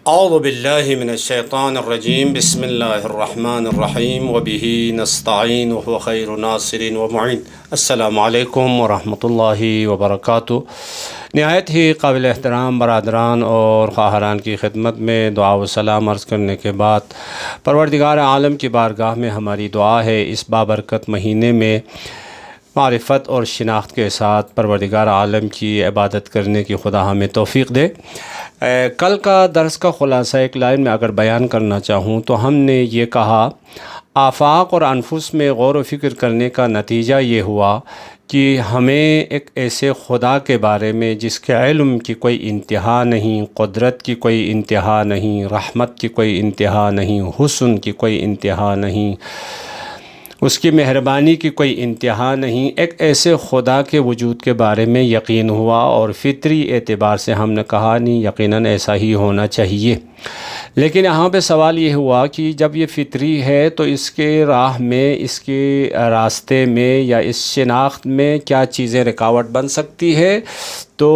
اعوذ باللہ من الشیطان الرجیم بسم اللہ الرحمن الرحیم وبہ نستعین وهو خیر ناصر ومعین۔ السلام علیکم ورحمۃ اللہ وبرکاتہ۔ نہایت ہی قابل احترام برادران اور خواہران کی خدمت میں دعا و سلام عرض کرنے کے بعد پروردگار عالم کی بارگاہ میں ہماری دعا ہے اس بابرکت مہینے میں معرفت اور شناخت کے ساتھ پروردگار عالم کی عبادت کرنے کی خدا ہمیں توفیق دے۔ کل کا درس کا خلاصہ ایک لائن میں اگر بیان کرنا چاہوں تو ہم نے یہ کہا آفاق اور انفس میں غور و فکر کرنے کا نتیجہ یہ ہوا کہ ہمیں ایک ایسے خدا کے بارے میں جس کے علم کی کوئی انتہا نہیں، قدرت کی کوئی انتہا نہیں، رحمت کی کوئی انتہا نہیں، حسن کی کوئی انتہا نہیں، اس کی مہربانی کی کوئی انتہا نہیں، ایک ایسے خدا کے وجود کے بارے میں یقین ہوا۔ اور فطری اعتبار سے ہم نے کہا نہیں، یقیناً ایسا ہی ہونا چاہیے، لیکن یہاں پہ سوال یہ ہوا کہ جب یہ فطری ہے تو اس کے راہ میں، اس کے راستے میں یا اس شناخت میں کیا چیزیں رکاوٹ بن سکتی ہے؟ تو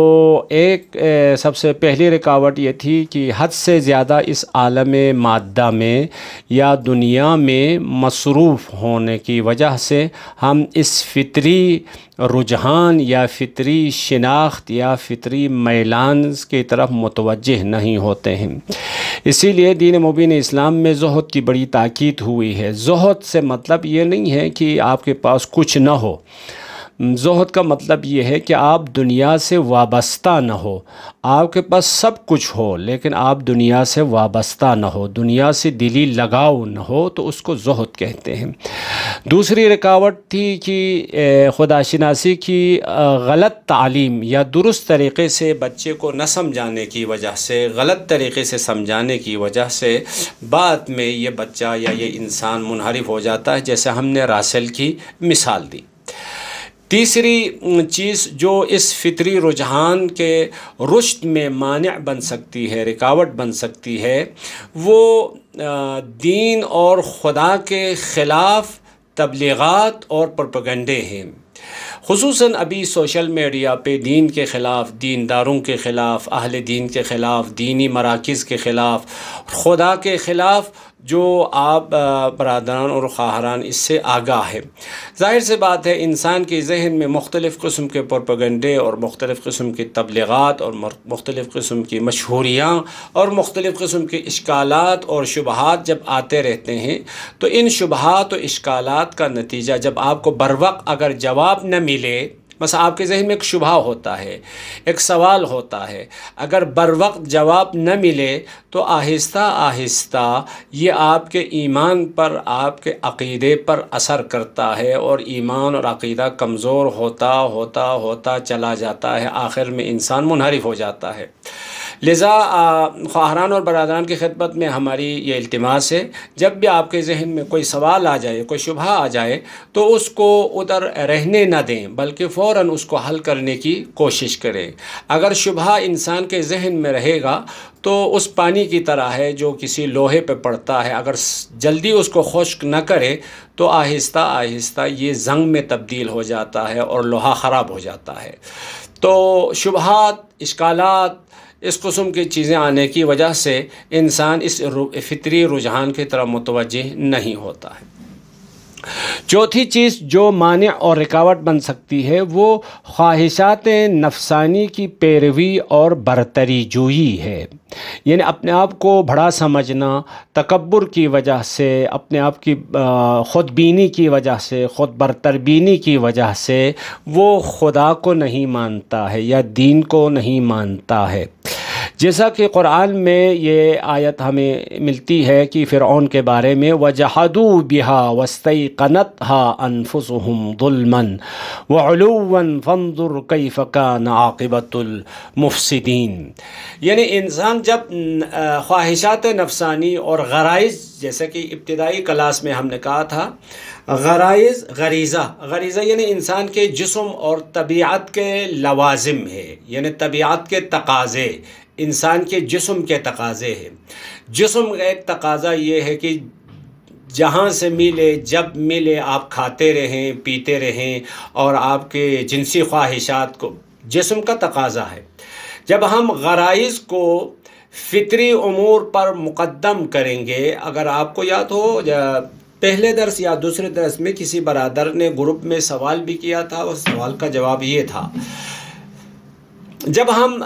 ایک سب سے پہلی رکاوٹ یہ تھی کہ حد سے زیادہ اس عالم مادہ میں یا دنیا میں مصروف ہونے کی وجہ سے ہم اس فطری رجحان یا فطری شناخت یا فطری میلان کی طرف متوجہ نہیں ہوتے ہیں۔ اسی لیے دین مبین اسلام میں زہد کی بڑی تاکید ہوئی ہے۔ زہد سے مطلب یہ نہیں ہے کہ آپ کے پاس کچھ نہ ہو، زہد کا مطلب یہ ہے کہ آپ دنیا سے وابستہ نہ ہو، آپ کے پاس سب کچھ ہو لیکن آپ دنیا سے وابستہ نہ ہو، دنیا سے دلی لگاؤ نہ ہو، تو اس کو زہد کہتے ہیں۔ دوسری رکاوٹ تھی کہ خدا شناسی کی غلط تعلیم یا درست طریقے سے بچے کو نہ سمجھانے کی وجہ سے، غلط طریقے سے سمجھانے کی وجہ سے بعد میں یہ بچہ یا یہ انسان منحرف ہو جاتا ہے، جیسے ہم نے راسل کی مثال دی۔ تیسری چیز جو اس فطری رجحان کے رشد میں مانع بن سکتی ہے، رکاوٹ بن سکتی ہے، وہ دین اور خدا کے خلاف تبلیغات اور پروپیگنڈے ہیں۔ خصوصاً ابھی سوشل میڈیا پہ دین کے خلاف، دینداروں کے خلاف، اہل دین کے خلاف، دینی مراکز کے خلاف، خدا کے خلاف جو آپ برادران اور خواہران اس سے آگاہ ہے۔ ظاہر سی بات ہے انسان کے ذہن میں مختلف قسم کے پروپیگنڈے اور مختلف قسم کی تبلیغات اور مختلف قسم کی مشہوریاں اور مختلف قسم کے اشکالات اور شبہات جب آتے رہتے ہیں تو ان شبہات و اشکالات کا نتیجہ جب آپ کو بروقت اگر جواب نہ ملے، بس آپ کے ذہن میں ایک شبہ ہوتا ہے، ایک سوال ہوتا ہے، اگر بروقت جواب نہ ملے تو آہستہ آہستہ یہ آپ کے ایمان پر، آپ کے عقیدے پر اثر کرتا ہے اور ایمان اور عقیدہ کمزور ہوتا ہوتا ہوتا چلا جاتا ہے، آخر میں انسان منحرف ہو جاتا ہے۔ لذا خواہران اور برادران کی خدمت میں ہماری یہ التماس ہے، جب بھی آپ کے ذہن میں کوئی سوال آ جائے، کوئی شبہ آ جائے تو اس کو ادھر رہنے نہ دیں، بلکہ فوراً اس کو حل کرنے کی کوشش کریں۔ اگر شبہ انسان کے ذہن میں رہے گا تو اس پانی کی طرح ہے جو کسی لوہے پہ پڑتا ہے، اگر جلدی اس کو خشک نہ کرے تو آہستہ آہستہ یہ زنگ میں تبدیل ہو جاتا ہے اور لوہا خراب ہو جاتا ہے۔ تو شبہات، اشکالات، اس قسم کی چیزیں آنے کی وجہ سے انسان اس فطری رجحان کی طرف متوجہ نہیں ہوتا ہے۔ چوتھی چیز جو مانع اور رکاوٹ بن سکتی ہے وہ خواہشات نفسانی کی پیروی اور برتری جوئی ہے، یعنی اپنے آپ کو بڑا سمجھنا، تکبر کی وجہ سے، اپنے آپ کی خود بینی کی وجہ سے، خود برتر بینی کی وجہ سے وہ خدا کو نہیں مانتا ہے یا دین کو نہیں مانتا ہے۔ جیسا کہ قرآن میں یہ آیت ہمیں ملتی ہے کہ فرعون کے بارے میں وَجَحَدُوا بِهَا وَاسْتَيْقَنَتْهَا أَنفُسُهُمْ ظُلْمًا وَعُلُوًّا فَانظُرْ كَيْفَ كَانَ عَاقِبَةُ الْمُفْسِدِينَ، یعنی انسان جب خواہشات نفسانی اور غرائز، جیسے کہ ابتدائی کلاس میں ہم نے کہا تھا، غرائز، غریزہ یعنی انسان کے جسم اور طبیعت کے لوازم ہے، یعنی طبیعت کے تقاضے، انسان کے جسم کے تقاضے ہیں۔ جسم کا ایک تقاضا یہ ہے کہ جہاں سے ملے، جب ملے آپ کھاتے رہیں، پیتے رہیں اور آپ کے جنسی خواہشات کو، جسم کا تقاضا ہے۔ جب ہم غرائز کو فطری امور پر مقدم کریں گے. اگر آپ کو یاد ہو پہلے درس یا دوسرے درس میں کسی برادر نے گروپ میں سوال بھی کیا تھا، اس سوال کا جواب یہ تھا، جب ہم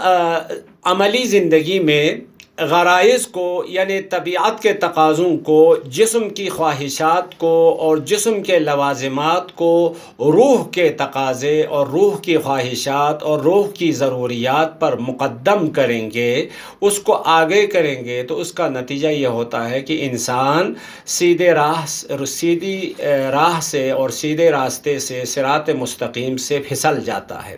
عملی زندگی میں غرائز کو یعنی طبیعت کے تقاضوں کو، جسم کی خواہشات کو اور جسم کے لوازمات کو روح کے تقاضے اور روح کی خواہشات اور روح کی ضروریات پر مقدم کریں گے، اس کو آگے کریں گے، تو اس کا نتیجہ یہ ہوتا ہے کہ انسان سیدھی راہ سے اور سیدھے راستے سے صراط مستقیم سے پھسل جاتا ہے.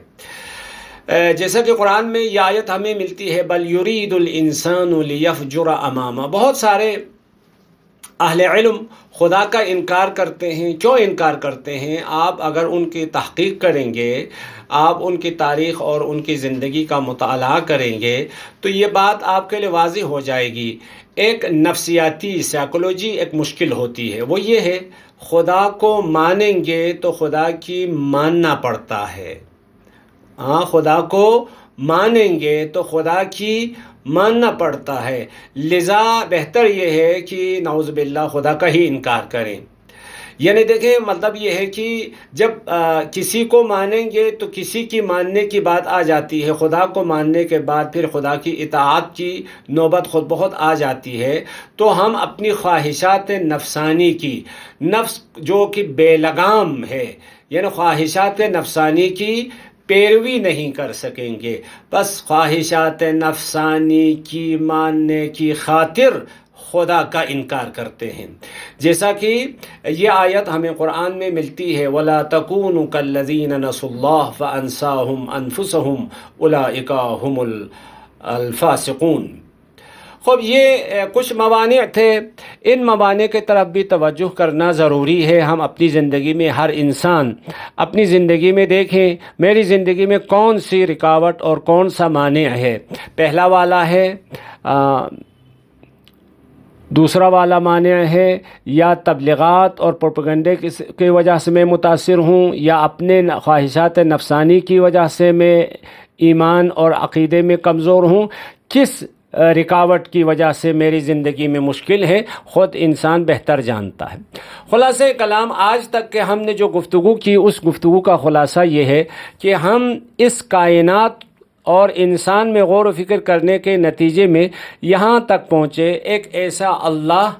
جیسا کہ قرآن میں یہ آیت ہمیں ملتی ہے، بل یرید الانسان لیفجر امامہ. بہت سارے اہل علم خدا کا انکار کرتے ہیں. کیوں انکار کرتے ہیں؟ آپ اگر ان کی تحقیق کریں گے، آپ ان کی تاریخ اور ان کی زندگی کا مطالعہ کریں گے تو یہ بات آپ کے لیے واضح ہو جائے گی. ایک نفسیاتی سائیکولوجی ایک مشکل ہوتی ہے، وہ یہ ہے خدا کو مانیں گے تو خدا کی ماننا پڑتا ہے. ہاں، خدا کو مانیں گے تو خدا کی ماننا پڑتا ہے، لذا بہتر یہ ہے کہ نعوذ باللہ خدا کا ہی انکار کریں. یعنی دیکھیں، مطلب یہ ہے کہ جب کسی کو مانیں گے تو کسی کی ماننے کی بات آ جاتی ہے، خدا کو ماننے کے بعد پھر خدا کی اطاعت کی نوبت خود بخود آ جاتی ہے. تو ہم اپنی خواہشات نفسانی کی، نفس جو کہ بے لگام ہے، یعنی خواہشات نفسانی کی پیروی نہیں کر سکیں گے. بس خواہشات نفسانی کی ماننے کی خاطر خدا کا انکار کرتے ہیں. جیسا کہ یہ آیت ہمیں قرآن میں ملتی ہے، وَلَا تَكُونُوا كَالَّذِينَ نَسُوا اللَّهَ فَأَنسَاهُمْ أَنفُسَهُمْ أُولَٰئِكَ هُمُ الْفَاسِقُونَ. خب یہ کچھ موانع تھے، ان موانع کی طرف بھی توجہ کرنا ضروری ہے. ہم اپنی زندگی میں، ہر انسان اپنی زندگی میں دیکھیں میری زندگی میں کون سی رکاوٹ اور کون سا مانع ہے. پہلا والا ہے دوسرا والا مانع ہے یا تبلیغات اور پروپیگنڈے کی وجہ سے میں متاثر ہوں، یا اپنے خواہشات نفسانی کی وجہ سے میں ایمان اور عقیدے میں کمزور ہوں. کس رکاوٹ کی وجہ سے میری زندگی میں مشکل ہے، خود انسان بہتر جانتا ہے. خلاصہ کلام آج تک کہ ہم نے جو گفتگو کی، اس گفتگو کا خلاصہ یہ ہے کہ ہم اس کائنات اور انسان میں غور و فکر کرنے کے نتیجے میں یہاں تک پہنچے، ایک ایسا اللہ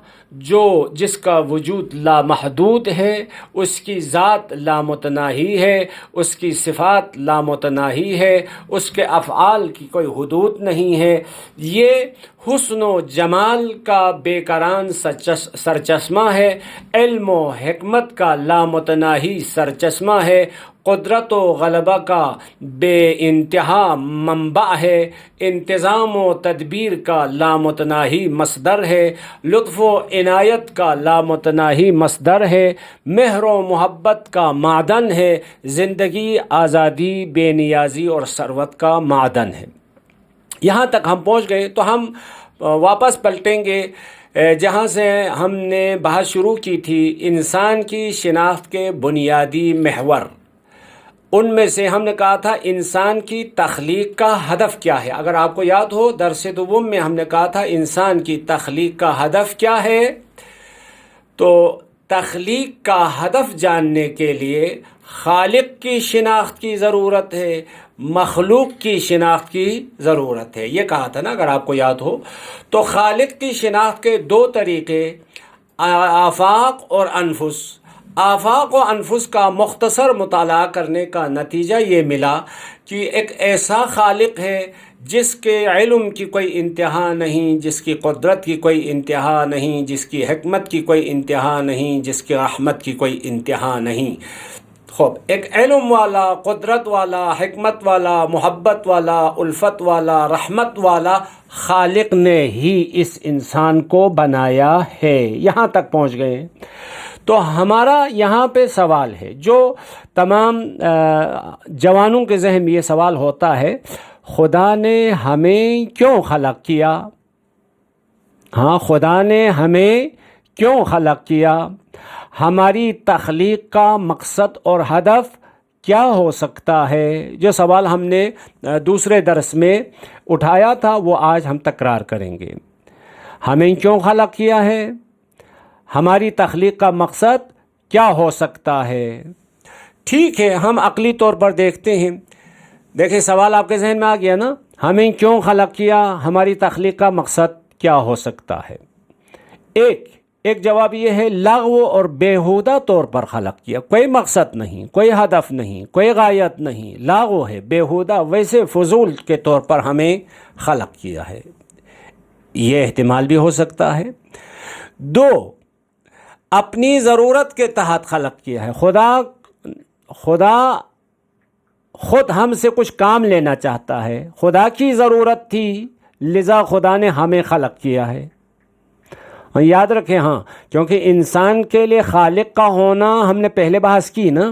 جس کا وجود لامحدود ہے، اس کی ذات لامتناہی ہے، اس کی صفات لامتناہی ہے، اس کے افعال کی کوئی حدود نہیں ہے. یہ حسن و جمال کا بے کران سرچشمہ ہے، علم و حکمت کا لامتناہی سرچشمہ ہے، قدرت و غلبہ کا بے انتہا منبع ہے، انتظام و تدبیر کا لامتناہی مصدر ہے، لطف و عنایت کا لامتناہی مصدر ہے، مہر و محبت کا معدن ہے، زندگی، آزادی، بے نیازی اور ثروت کا معدن ہے. یہاں تک ہم پہنچ گئے تو ہم واپس پلٹیں گے جہاں سے ہم نے بحث شروع کی تھی. انسان کی شناخت کے بنیادی محور، ان میں سے ہم نے کہا تھا انسان کی تخلیق کا ہدف کیا ہے. اگر آپ کو یاد ہو درس دوم میں ہم نے کہا تھا انسان کی تخلیق کا ہدف کیا ہے. تو تخلیق کا ہدف جاننے کے لیے خالق کی شناخت کی ضرورت ہے، مخلوق کی شناخت کی ضرورت ہے. یہ کہا تھا نا اگر آپ کو یاد ہو. تو خالق کی شناخت کے دو طریقے، آفاق اور انفس. آفاق و انفس کا مختصر مطالعہ کرنے کا نتیجہ یہ ملا کہ ایک ایسا خالق ہے جس کے علم کی کوئی انتہا نہیں، جس کی قدرت کی کوئی انتہا نہیں، جس کی حکمت کی کوئی انتہا نہیں، جس کی رحمت کی کوئی انتہا نہیں. ایک علم والا، قدرت والا، حکمت والا، محبت والا، الفت والا، رحمت والا خالق نے ہی اس انسان کو بنایا ہے. یہاں تک پہنچ گئے. تو ہمارا یہاں پہ سوال ہے، جو تمام جوانوں کے ذہن میں یہ سوال ہوتا ہے، خدا نے ہمیں کیوں خلق کیا؟ ہاں، خدا نے ہمیں کیوں خلق کیا؟ ہماری تخلیق کا مقصد اور ہدف کیا ہو سکتا ہے، جو سوال ہم نے دوسرے درس میں اٹھایا تھا وہ آج ہم تکرار کریں گے۔ ہمیں کیوں خلق کیا ہے، ہماری تخلیق کا مقصد کیا ہو سکتا ہے۔ ٹھیک ہے، ہم عقلی طور پر دیکھتے ہیں۔ دیکھیں سوال آپ کے ذہن میں آ گیا نا، ہمیں کیوں خلق کیا، ہماری تخلیق کا مقصد کیا ہو سکتا ہے۔ ایک جواب یہ ہے، لغو اور بیہودہ طور پر خلق کیا، کوئی مقصد نہیں، کوئی ہدف نہیں، کوئی غایت نہیں، لغو ہے، بیہودہ، ویسے فضول کے طور پر ہمیں خلق کیا ہے، یہ احتمال بھی ہو سکتا ہے۔ دو، اپنی ضرورت کے تحت خلق کیا ہے، خدا خود ہم سے کچھ کام لینا چاہتا ہے، خدا کی ضرورت تھی لذا خدا نے ہمیں خلق کیا ہے۔ یاد رکھیں، ہاں، کیونکہ انسان کے لیے خالق کا ہونا ہم نے پہلے بحث کی نا،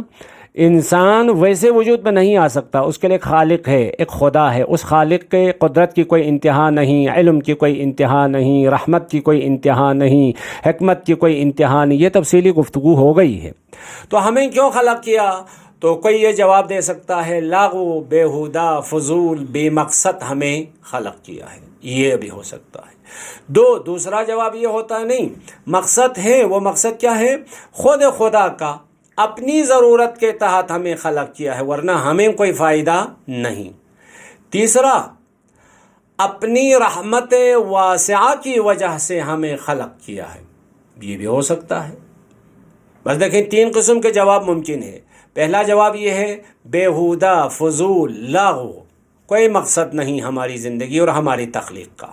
انسان ویسے وجود میں نہیں آ سکتا، اس کے لیے ایک خالق ہے، ایک خدا ہے، اس خالق کے قدرت کی کوئی انتہا نہیں، علم کی کوئی انتہا نہیں، رحمت کی کوئی انتہا نہیں، حکمت کی کوئی انتہا نہیں، یہ تفصیلی گفتگو ہو گئی ہے۔ تو ہمیں کیوں خلق کیا، تو کوئی یہ جواب دے سکتا ہے، لاغو، بیہودہ، فضول، بے مقصد ہمیں خلق کیا ہے، یہ بھی ہو سکتا ہے۔ دوسرا جواب یہ ہوتا ہے، نہیں، مقصد ہے، وہ مقصد کیا ہے، خود خدا کا اپنی ضرورت کے تحت ہمیں خلق کیا ہے، ورنہ ہمیں کوئی فائدہ نہیں۔ تیسرا، اپنی رحمت واسعہ کی وجہ سے ہمیں خلق کیا ہے، یہ بھی ہو سکتا ہے۔ بس دیکھیں، 3 قسم کے جواب ممکن ہے۔ پہلا جواب یہ ہے، بیہودہ، فضول، لاغو، کوئی مقصد نہیں ہماری زندگی اور ہماری تخلیق کا۔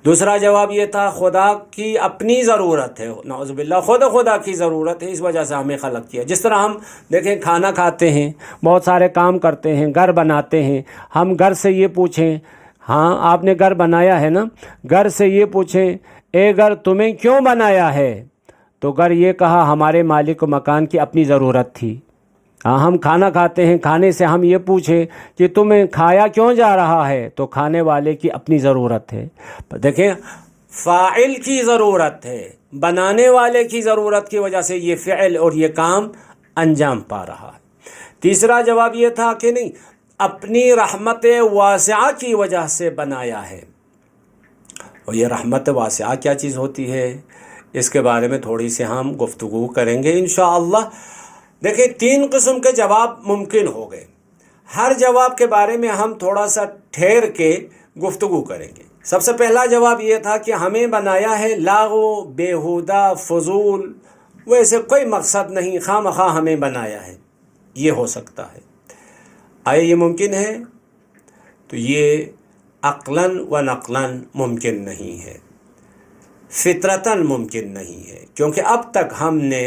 دوسرا جواب یہ تھا، خدا کی اپنی ضرورت ہے، نعوذ باللہ، خدا کی ضرورت ہے، اس وجہ سے ہمیں خلق کیا۔ جس طرح ہم دیکھیں کھانا کھاتے ہیں، بہت سارے کام کرتے ہیں، گھر بناتے ہیں، ہم گھر سے یہ پوچھیں، ہاں آپ نے گھر بنایا ہے نا، گھر سے یہ پوچھیں، اے گھر تمہیں کیوں بنایا ہے، تو گھر یہ کہا ہمارے مالک مکان کی اپنی ضرورت تھی۔ ہم کھانا کھاتے ہیں، کھانے سے ہم یہ پوچھیں کہ تمہیں کھایا کیوں جا رہا ہے، تو کھانے والے کی اپنی ضرورت ہے۔ دیکھیں، فاعل کی ضرورت ہے، بنانے والے کی ضرورت کی وجہ سے یہ فعل اور یہ کام انجام پا رہا ہے۔ تیسرا جواب یہ تھا کہ نہیں، اپنی رحمت واسعہ کی وجہ سے بنایا ہے۔ اور یہ رحمت واسعہ کیا چیز ہوتی ہے، اس کے بارے میں تھوڑی سی ہم گفتگو کریں گے انشاءاللہ۔ دیکھیں، 3 قسم کے جواب ممکن ہو گئے، ہر جواب کے بارے میں ہم تھوڑا سا ٹھہر کے گفتگو کریں گے۔ سب سے پہلا جواب یہ تھا کہ ہمیں بنایا ہے لاغو، بیہودہ، فضول، ویسے کوئی مقصد نہیں، خواہ مخواہ ہمیں بنایا ہے، یہ ہو سکتا ہے۔ آئے یہ ممکن ہے؟ تو یہ عقلاً و نقلاً ممکن نہیں ہے، فطرتاً ممکن نہیں ہے، کیونکہ اب تک ہم نے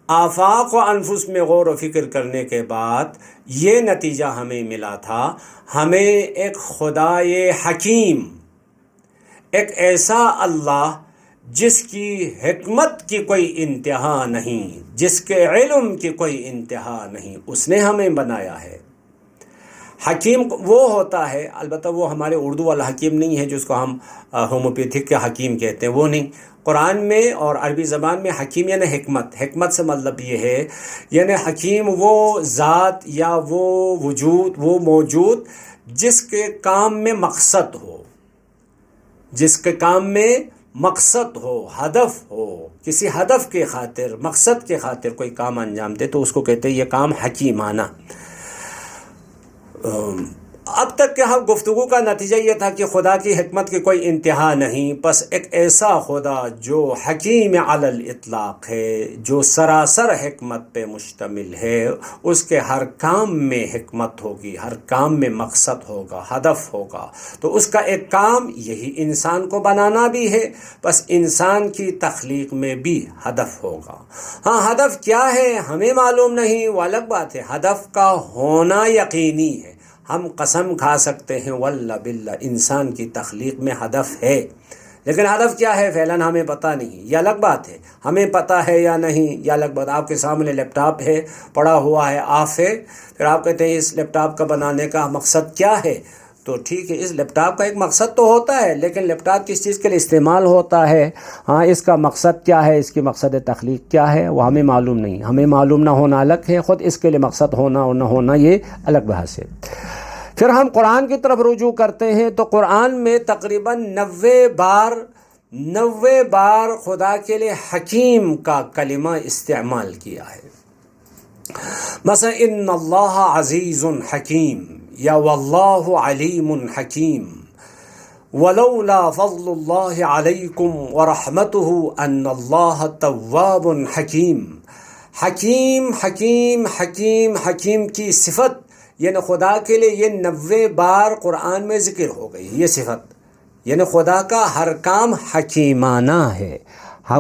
آفاق و انفس میں غور و فکر کرنے کے بعد یہ نتیجہ ہمیں ملا تھا، ہمیں ایک خدائے حکیم، ایک ایسا اللہ جس کی حکمت کی کوئی انتہا نہیں، جس کے علم کی کوئی انتہا نہیں، اس نے ہمیں بنایا ہے۔ حکیم وہ ہوتا ہے، البتہ وہ ہمارے اردو والا حکیم نہیں ہے جس کو ہم ہومیوپیتھک کے حکیم کہتے ہیں، وہ نہیں۔ قرآن میں اور عربی زبان میں حکیم یعنی حکمت سے مطلب یہ ہے، یعنی حکیم وہ ذات یا وہ وجود، وہ موجود جس کے کام میں مقصد ہو، جس کے کام میں مقصد ہو، ہدف ہو، کسی ہدف کے خاطر، مقصد کے خاطر کوئی کام انجام دے تو اس کو کہتے ہیں یہ کام حکیمانہ۔ اب تک کے ہم گفتگو کا نتیجہ یہ تھا کہ خدا کی حکمت کی کوئی انتہا نہیں، بس ایک ایسا خدا جو حکیم علی الاطلاق ہے، جو سراسر حکمت پہ مشتمل ہے، اس کے ہر کام میں حکمت ہوگی، ہر کام میں مقصد ہوگا، ہدف ہوگا۔ تو اس کا ایک کام یہی انسان کو بنانا بھی ہے، بس انسان کی تخلیق میں بھی ہدف ہوگا۔ ہاں، ہدف کیا ہے ہمیں معلوم نہیں، وہ الگ بات ہے، ہدف کا ہونا یقینی ہے۔ ہم قسم کھا سکتے ہیں واللہ باللہ انسان کی تخلیق میں ہدف ہے، لیکن ہدف کیا ہے فعلاً ہمیں پتہ نہیں، یہ الگ بات ہے۔ ہمیں پتہ ہے یا نہیں یہ الگ بات۔ آپ کے سامنے لیپ ٹاپ ہے، پڑا ہوا ہے، آف ہے، پھر آپ کہتے ہیں اس لیپ ٹاپ کا بنانے کا مقصد کیا ہے، تو ٹھیک ہے، اس لیپ ٹاپ کا ایک مقصد تو ہوتا ہے، لیکن لیپ ٹاپ کس چیز کے لیے استعمال ہوتا ہے، ہاں اس کا مقصد کیا ہے، اس کی مقصد تخلیق کیا ہے، وہ ہمیں معلوم نہیں. ہمیں معلوم نہ ہونا الگ ہے، خود اس کے لیے مقصد ہونا اور نہ ہونا یہ الگ بحث ہے. پھر ہم قرآن کی طرف رجوع کرتے ہیں تو قرآن میں تقریباً 90 بار خدا کے لیے حکیم کا کلمہ استعمال کیا ہے. مثلا ان اللہ عزیز حکیم یا واللہ علیم حکیم، ولولا فضل اللہ علیکم ورحمتہ ان اللہ تواب حکیم. حکیم حکیم حکیم حکیم کی صفت یعنی خدا کے لیے یہ 90 بار قرآن میں ذکر ہو گئی. یہ صفت یعنی خدا کا ہر کام حکیمانہ ہے،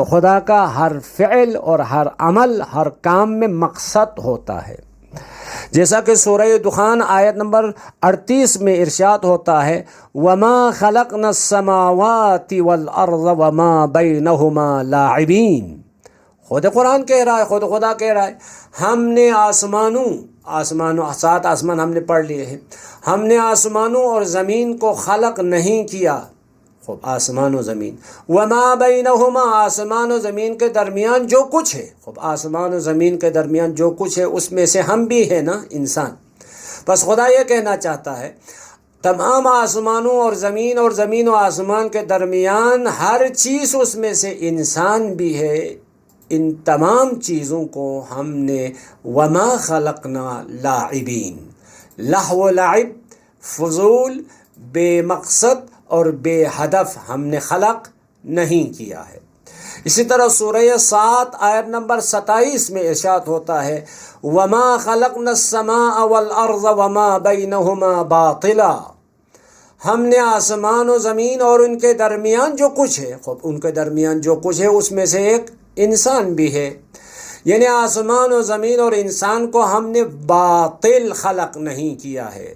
خدا کا ہر فعل اور ہر عمل ہر کام میں مقصد ہوتا ہے. جیسا کہ سورہ دخان آیت نمبر 38 میں ارشاد ہوتا ہے وَمَا خَلَقْنَا السَّمَاوَاتِ وَالْأَرْضَ وَمَا بَيْنَهُمَا لَاعِبِينَ. خود قرآن کہہ رہا ہے، خود خدا کہہ رہا ہے ہم نے آسمانوں 7 آسمان ہم نے پڑھ لیے ہیں، ہم نے آسمانوں اور زمین کو خلق نہیں کیا. خوب آسمان و زمین، وما بینہما آسمان و زمین کے درمیان جو کچھ ہے، خوب آسمان و زمین کے درمیان جو کچھ ہے اس میں سے ہم بھی ہیں نا انسان. بس خدا یہ کہنا چاہتا ہے تمام آسمانوں اور زمین و آسمان کے درمیان ہر چیز اس میں سے انسان بھی ہے. ان تمام چیزوں کو ہم نے وما خلقنا لاعبین، لہو و لعب، فضول، بے مقصد اور بے ہدف ہم نے خلق نہیں کیا ہے. اسی طرح سورہ 7 آیت نمبر 27 میں ارشاد ہوتا ہے وما خلقنا السماء والارض وما بینہما باطلا. ہم نے آسمان و زمین اور ان کے درمیان جو کچھ ہے، خب ان کے درمیان جو کچھ ہے اس میں سے ایک انسان بھی ہے. یعنی آسمان و زمین اور انسان کو ہم نے باطل خلق نہیں کیا ہے.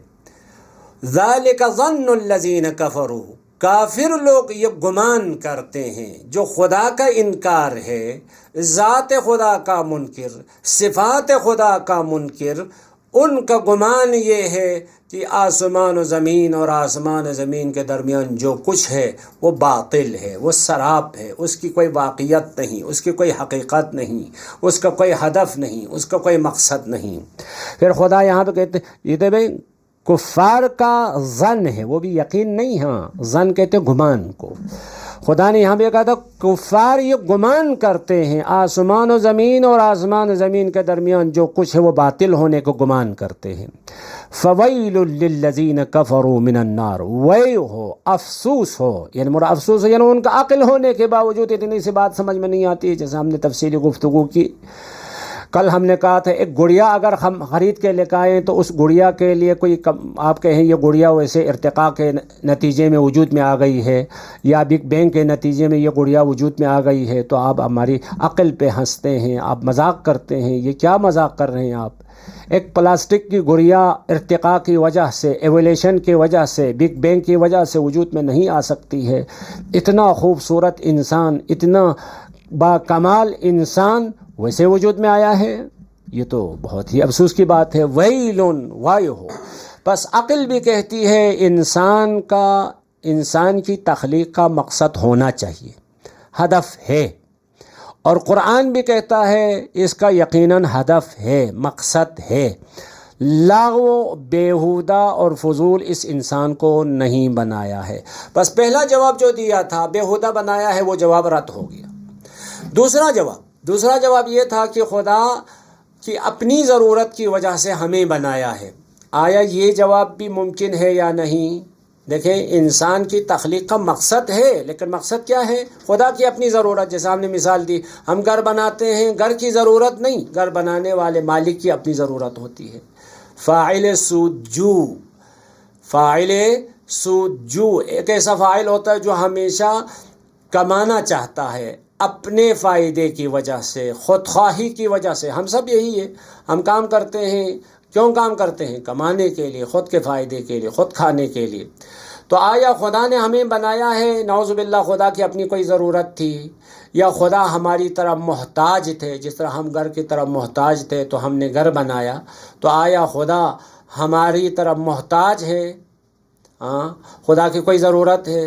ذالک ظن الذین کفروا، کافر لوگ یہ گمان کرتے ہیں جو خدا کا انکار ہے، ذات خدا کا منکر، صفات خدا کا منکر، ان کا گمان یہ ہے کہ آسمان و زمین اور آسمان و زمین کے درمیان جو کچھ ہے وہ باطل ہے، وہ سراب ہے، اس کی کوئی واقعیت نہیں، اس کی کوئی حقیقت نہیں، اس کا کوئی ہدف نہیں، اس کا کوئی مقصد نہیں. پھر خدا یہاں پہ کہتے یہ تو بھائی کفار کا ظن ہے، وہ بھی یقین نہیں، ہاں ظن کہتے گمان کو. خدا نے یہاں پہ کہا تھا کفار یہ گمان کرتے ہیں آسمان و زمین اور آسمان و زمین کے درمیان جو کچھ ہے وہ باطل ہونے کو گمان کرتے ہیں. فویل للذین کفروا من النار، ویل ہو، افسوس ہو، یعنی مرا افسوس ہو یعنی ان کا عقل ہونے کے باوجود اتنی سی بات سمجھ میں نہیں آتی. جیسے ہم نے تفصیلی گفتگو کی کل، ہم نے کہا تھا ایک گڑیا اگر ہم خرید کے لے کے آئیں تو اس گڑیا کے لیے کوئی آپ کہیں یہ گڑیا ویسے ارتقاء کے نتیجے میں وجود میں آ گئی ہے یا بگ بینگ کے نتیجے میں یہ گڑیا وجود میں آ گئی ہے تو آپ ہماری عقل پہ ہنستے ہیں، آپ مذاق کرتے ہیں. یہ کیا مذاق کر رہے ہیں آپ؟ ایک پلاسٹک کی گڑیا ارتقاء کی وجہ سے، ایولیوشن کی وجہ سے، بگ بینگ کی وجہ سے وجود میں نہیں آ سکتی ہے. اتنا خوبصورت انسان، اتنا با کمال انسان ویسے وجود میں آیا ہے. یہ تو بہت ہی افسوس کی بات ہے. ویلن وائے ہو. بس عقل بھی کہتی ہے انسان کی تخلیق کا مقصد ہونا چاہیے، ہدف ہے، اور قرآن بھی کہتا ہے اس کا یقیناً ہدف ہے، مقصد ہے. لاغو، بیہودہ اور فضول اس انسان کو نہیں بنایا ہے. بس پہلا جواب جو دیا تھا بیہودہ بنایا ہے وہ جواب رد ہو گیا. دوسرا جواب یہ تھا کہ خدا کی اپنی ضرورت کی وجہ سے ہمیں بنایا ہے. آیا یہ جواب بھی ممکن ہے یا نہیں؟ دیکھیں انسان کی تخلیق کا مقصد ہے، لیکن مقصد کیا ہے؟ خدا کی اپنی ضرورت. جیسے ہم نے مثال دی، ہم گھر بناتے ہیں، گھر کی ضرورت نہیں، گھر بنانے والے مالک کی اپنی ضرورت ہوتی ہے. فاعل سودجو ایک ایسا فاعل ہوتا ہے جو ہمیشہ کمانا چاہتا ہے اپنے فائدے کی وجہ سے، خودخواہی کی وجہ سے. ہم سب یہی ہے، ہم کام کرتے ہیں، کیوں کام کرتے ہیں؟ کمانے کے لیے، خود کے فائدے کے لیے، خود کھانے کے لیے. تو آیا خدا نے ہمیں بنایا ہے، نعوذ باللہ خدا کی اپنی کوئی ضرورت تھی، یا خدا ہماری طرح محتاج تھے جس طرح ہم گھر کی طرف محتاج تھے تو ہم نے گھر بنایا؟ تو آیا خدا ہماری طرف محتاج ہے؟ ہاں خدا کی کوئی ضرورت ہے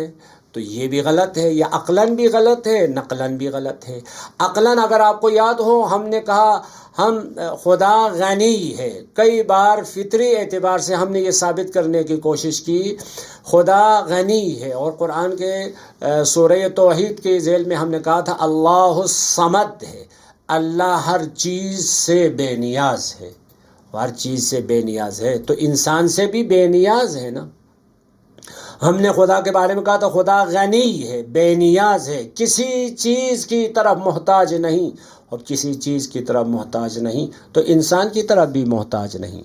تو یہ بھی غلط ہے، یہ عقلاً بھی غلط ہے، نقلاً بھی غلط ہے۔ عقلاً اگر آپ کو یاد ہو ہم نے کہا ہم خدا غنی ہے، کئی بار فطری اعتبار سے ہم نے یہ ثابت کرنے کی کوشش کی خدا غنی ہے، اور قرآن کے سورہ توحید کے ذیل میں ہم نے کہا تھا اللہ الصمد ہے، اللہ ہر چیز سے بے نیاز ہے، ہر چیز سے بے نیاز ہے، تو انسان سے بھی بے نیاز ہے نا۔ ہم نے خدا کے بارے میں کہا تھا خدا غنی ہے، بے نیاز ہے، کسی چیز کی طرف محتاج نہیں، اور کسی چیز کی طرف محتاج نہیں تو انسان کی طرف بھی محتاج نہیں۔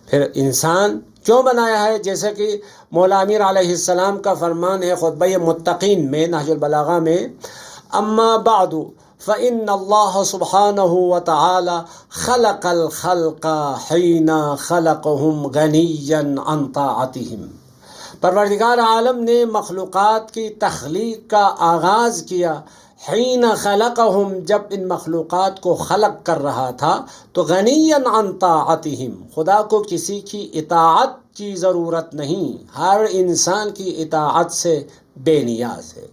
پھر انسان کیوں بنایا ہے؟ جیسے کہ مولا امیر علیہ السلام کا فرمان ہے خطبہ متقین میں نہج البلاغہ میں، اما بعد فإن اللہ سبحانہ وتعالی خلق الخلق حین خلقهم غنیا عن طاعتهم۔ پروردگار عالم نے مخلوقات کی تخلیق کا آغاز کیا حین خلقہم، جب ان مخلوقات کو خلق کر رہا تھا تو غنیا عن طاعتہم، خدا کو کسی کی اطاعت کی ضرورت نہیں، ہر انسان کی اطاعت سے بے نیاز ہے۔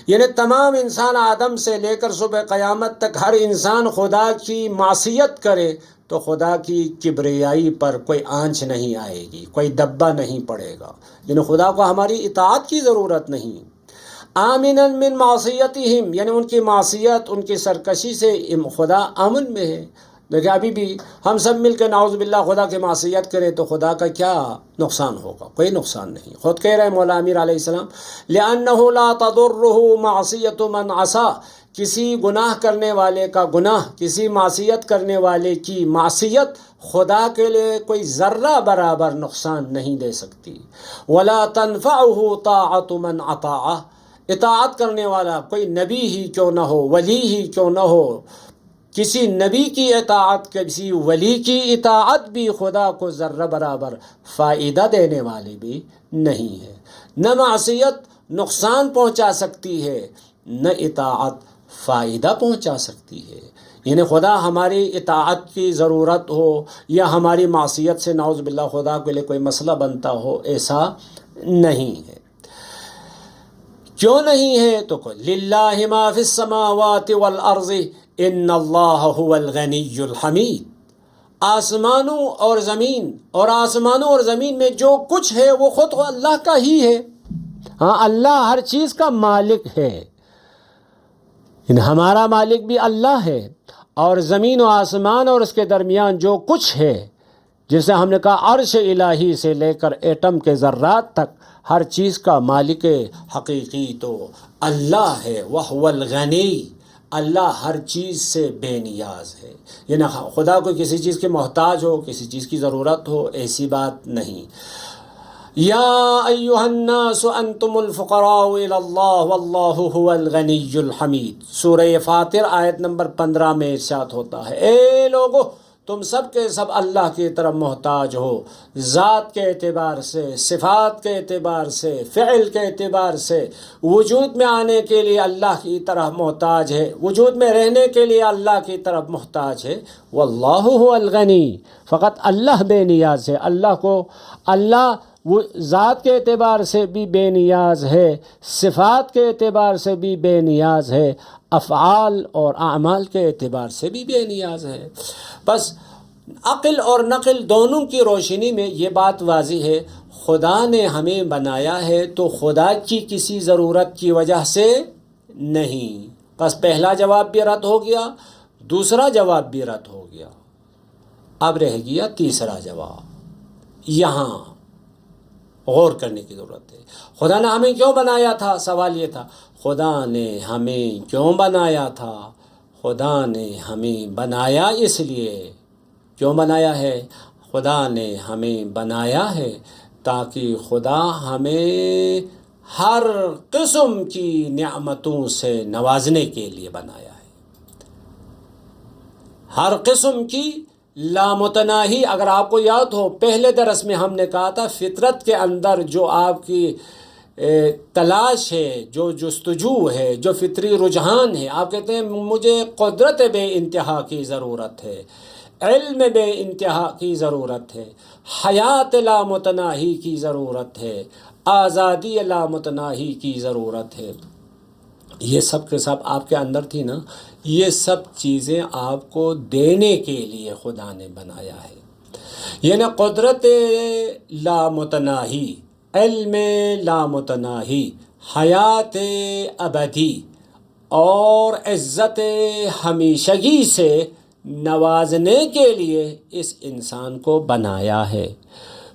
یعنی تمام انسان آدم سے لے کر صبح قیامت تک ہر انسان خدا کی معصیت کرے تو خدا کی کبریائی پر کوئی آنچ نہیں آئے گی، کوئی دبا نہیں پڑے گا، یعنی خدا کو ہماری اطاعت کی ضرورت نہیں۔ آمنا من معصیتہم، یعنی ان کی معصیت، ان کی سرکشی سے خدا امن میں ہے۔ دیکھیں ابھی بھی ہم سب مل کے نعوذ باللہ خدا کی معصیت کریں تو خدا کا کیا نقصان ہوگا؟ کوئی نقصان نہیں۔ خود کہہ رہے مولا امیر علیہ السلام لأنہ لا تضرہ معصیت من عصا، کسی گناہ کرنے والے کا گناہ، کسی معصیت کرنے والے کی معصیت خدا کے لیے کوئی ذرہ برابر نقصان نہیں دے سکتی۔ ولا تنفعہ طاعت من اطاعہ، اطاعت کرنے والا کوئی نبی ہی کیوں نہ ہو، ولی ہی کیوں نہ ہو، کسی نبی کی اطاعت، کسی ولی کی اطاعت بھی خدا کو ذرہ برابر فائدہ دینے والی بھی نہیں ہے۔ نہ معصیت نقصان پہنچا سکتی ہے، نہ اطاعت فائدہ پہنچا سکتی ہے۔ یعنی خدا ہماری اطاعت کی ضرورت ہو یا ہماری معصیت سے نعوذ باللہ خدا کے لیے کوئی مسئلہ بنتا ہو، ایسا نہیں ہے۔ کیوں نہیں ہے؟ تو للہ ما فی السماوات والارض ان اللہ هو الغنی الحمید، آسمانوں اور زمین، اور آسمانوں اور زمین میں جو کچھ ہے وہ خود اللہ کا ہی ہے۔ ہاں اللہ ہر چیز کا مالک ہے، ہمارا مالک بھی اللہ ہے، اور زمین و آسمان اور اس کے درمیان جو کچھ ہے، جسے ہم نے کہا عرش الہی سے لے کر ایٹم کے ذرات تک، ہر چیز کا مالک حقیقی تو اللہ ہے۔ وَهُوَ الْغَنِيُّ، اللہ ہر چیز سے بے نیاز ہے، یعنی خدا کو کسی چیز کے محتاج ہو، کسی چیز کی ضرورت ہو، ایسی بات نہیں۔ یا ایھا الناس انتم الفقراء الی اللہ واللہ هو الغنی الحمید، سورہ فاطر آیت نمبر 15 میں ارشاد ہوتا ہے اے لوگو تم سب کے سب اللہ کی طرف محتاج ہو، ذات کے اعتبار سے، صفات کے اعتبار سے، فعل کے اعتبار سے، وجود میں آنے کے لیے اللہ کی طرف محتاج ہے، وجود میں رہنے کے لیے اللہ کی طرف محتاج ہے۔ واللہ هو الغنی، فقط اللہ بے نیاز ہے، اللہ کو اللہ وہ ذات کے اعتبار سے بھی بے نیاز ہے، صفات کے اعتبار سے بھی بے نیاز ہے، افعال اور اعمال کے اعتبار سے بھی بے نیاز ہے۔ بس عقل اور نقل دونوں کی روشنی میں یہ بات واضح ہے، خدا نے ہمیں بنایا ہے تو خدا کی کسی ضرورت کی وجہ سے نہیں۔ بس پہلا جواب بھی رد ہو گیا، دوسرا جواب بھی رد ہو گیا، اب رہ گیا تیسرا جواب۔ یہاں غور کرنے کی ضرورت ہے، خدا نے ہمیں کیوں بنایا تھا؟ سوال یہ تھا خدا نے ہمیں کیوں بنایا تھا؟ خدا نے ہمیں بنایا اس لیے، کیوں بنایا ہے؟ خدا نے ہمیں بنایا ہے تاکہ خدا ہمیں ہر قسم کی نعمتوں سے نوازنے کے لیے بنایا ہے، ہر قسم کی لامتناہی۔ اگر آپ کو یاد ہو پہلے درس میں ہم نے کہا تھا فطرت کے اندر جو آپ کی تلاش ہے، جو جستجو ہے، جو فطری رجحان ہے، آپ کہتے ہیں مجھے قدرت بے انتہا کی ضرورت ہے، علم بے انتہا کی ضرورت ہے، حیات لامتناہی کی ضرورت ہے، آزادی لامتناہی کی ضرورت ہے۔ یہ سب کے سب آپ کے اندر تھی نا، یہ سب چیزیں آپ کو دینے کے لیے خدا نے بنایا ہے۔ یعنی قدرت لامتناہی، علم لامتناہی، حیات ابدی اور عزت ہمیشگی سے نوازنے کے لیے اس انسان کو بنایا ہے۔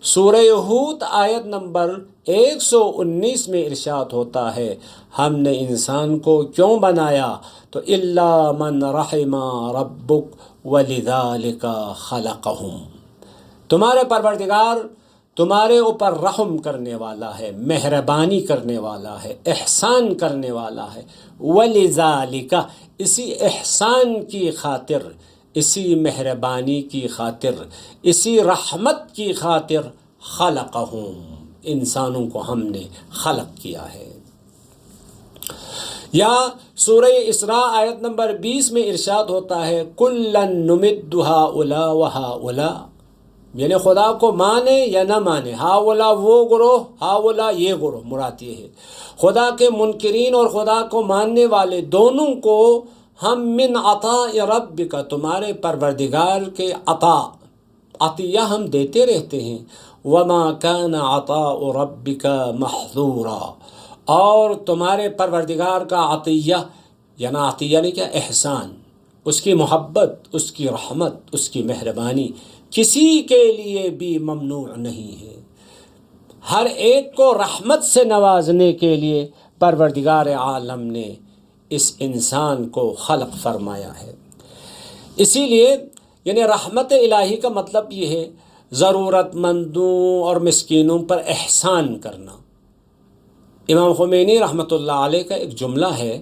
سورہ ہود آیت نمبر 119 میں ارشاد ہوتا ہے، ہم نے انسان کو کیوں بنایا؟ تو الا من رحم ربک ولذالک خلقہم، تمہارے پروردگار تمہارے اوپر رحم کرنے والا ہے، مہربانی کرنے والا ہے، احسان کرنے والا ہے، ولذالک، اسی احسان کی خاطر، اسی مہربانی کی خاطر، اسی رحمت کی خاطر خلقہم، انسانوں کو ہم نے خلق کیا ہے۔ یا سورہ اسراء آیت نمبر 20 میں ارشاد ہوتا ہے، کُلًّا نُمِدُّ ہؤلاء وہؤلاء، یعنی خدا کو مانے یا نہ مانے، ہؤلاء وہ گروہ، ہؤلاء یہ گروہ، مراد یہ ہے خدا کے منکرین اور خدا کو ماننے والے دونوں کو ہم من عطاء ربک، تمہارے پروردگار کے عطیہ ہم دیتے رہتے ہیں، وما کان عطاء ربک محظورا، اور تمہارے پروردگار کا عطیہ، یعنی عطیہ نے کیا، احسان، اس کی محبت، اس کی رحمت، اس کی مہربانی کسی کے لیے بھی ممنوع نہیں ہے۔ ہر ایک کو رحمت سے نوازنے کے لیے پروردگار عالم نے اس انسان کو خلق فرمایا ہے۔ اسی لیے یعنی رحمت الہی کا مطلب یہ ہے ضرورت مندوں اور مسکینوں پر احسان کرنا۔ امام خمینی رحمۃ اللہ علیہ کا ایک جملہ ہے،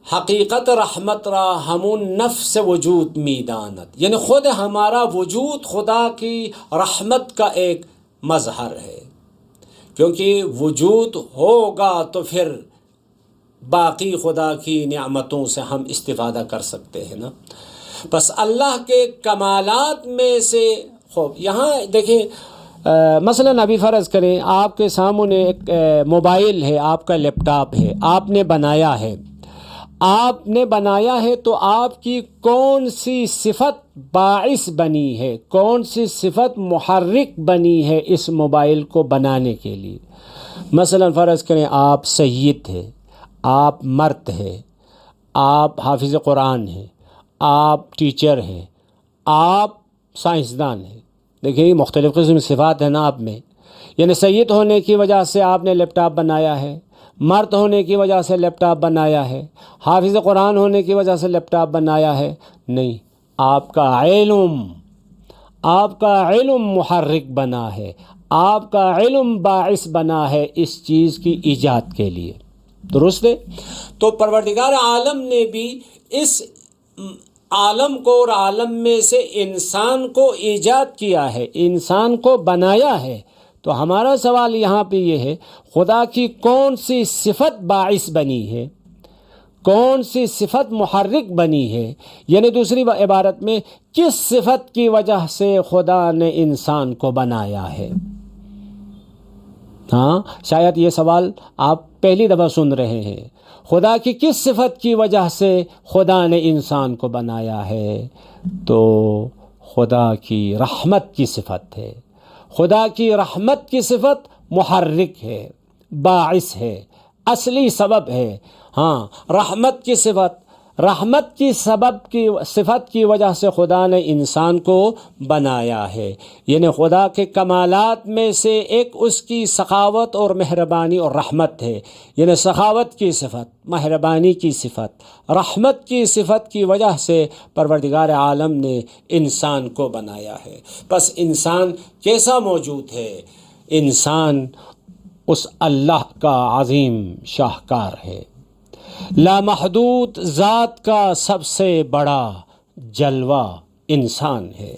حقیقت رحمت را ہمون نفس وجود میدانت، یعنی خود ہمارا وجود خدا کی رحمت کا ایک مظہر ہے، کیونکہ وجود ہوگا تو پھر باقی خدا کی نعمتوں سے ہم استفادہ کر سکتے ہیں نا۔ بس اللہ کے کمالات میں سے خوب یہاں دیکھیں، مثلا ابھی فرض کریں آپ کے سامنے ایک موبائل ہے، آپ کا لیپ ٹاپ ہے، آپ نے بنایا ہے تو آپ کی کون سی صفت باعث بنی ہے، کون سی صفت محرک بنی ہے اس موبائل کو بنانے کے لیے؟ مثلا فرض کریں آپ سید ہیں، آپ مرد ہیں، آپ حافظ قرآن ہیں، آپ ٹیچر ہیں، آپ سائنسدان ہیں، دیکھیں مختلف قسم صفات ہیں نا آپ میں۔ یعنی سید ہونے کی وجہ سے آپ نے لیپ ٹاپ بنایا ہے، مرد ہونے کی وجہ سے لیپ ٹاپ بنایا ہے، حافظ قرآن ہونے کی وجہ سے لیپ ٹاپ بنایا ہے؟ نہیں، آپ کا علم محرک بنا ہے، آپ کا علم باعث بنا ہے اس چیز کی ایجاد کے لیے، درست ہے؟ تو پروردگار عالم نے بھی اس عالم کو اور عالم میں سے انسان کو ایجاد کیا ہے، انسان کو بنایا ہے۔ تو ہمارا سوال یہاں پہ یہ ہے، خدا کی کون سی صفت باعث بنی ہے، کون سی صفت محرک بنی ہے؟ یعنی دوسری عبارت میں کس صفت کی وجہ سے خدا نے انسان کو بنایا ہے؟ ہاں، شاید یہ سوال آپ پہلی دفعہ سن رہے ہیں، خدا کی کس صفت کی وجہ سے خدا نے انسان کو بنایا ہے؟ تو خدا کی رحمت کی صفت ہے، خدا کی رحمت کی صفت محرک ہے، باعث ہے، اصلی سبب ہے۔ ہاں، رحمت کی صفت کی وجہ سے خدا نے انسان کو بنایا ہے۔ یعنی خدا کے کمالات میں سے ایک اس کی سخاوت اور مہربانی اور رحمت ہے، یعنی سخاوت کی صفت، مہربانی کی صفت، رحمت کی صفت کی وجہ سے پروردگار عالم نے انسان کو بنایا ہے۔ بس انسان کیسا موجود ہے؟ انسان اس اللہ کا عظیم شاہکار ہے، لامحدود ذات کا سب سے بڑا جلوہ انسان ہے۔